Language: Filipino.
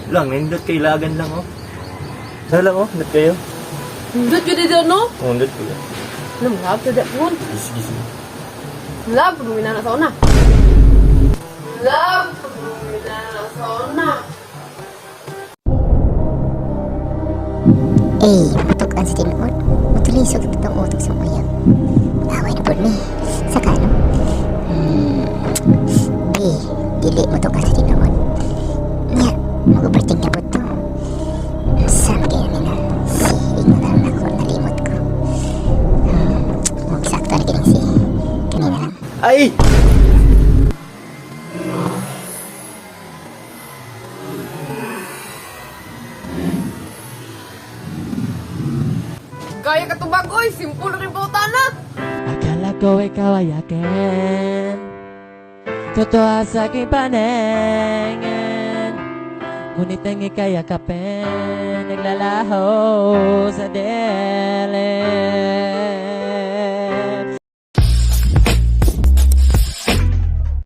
Lang, nindot kay lagan lang, oh. Saan lang, oh? Nindot kayo? Hindot yun dito, no? Oh, nindot kayo. Alam, love to that one. Gisi-gisi. Love, lumina na sa una. Love, lumina na sa una. Utok ang sa tinuod. Matulisog at itong utok sa uyab. Away na po ni. Saka no? Dili utok ang sa tinuod. Nya, mag-overthink na po ito. Saan kaya nila? Silig mo na ako, nalimot ko. Magsakto na kining si. Kanina lang. Ay! Kaya katubag, oy, simple rin po na. Akala ko ikaw ay akin, totoo sa aking paningin. Ngunit ang ika'y akapin, naglalaho sa din.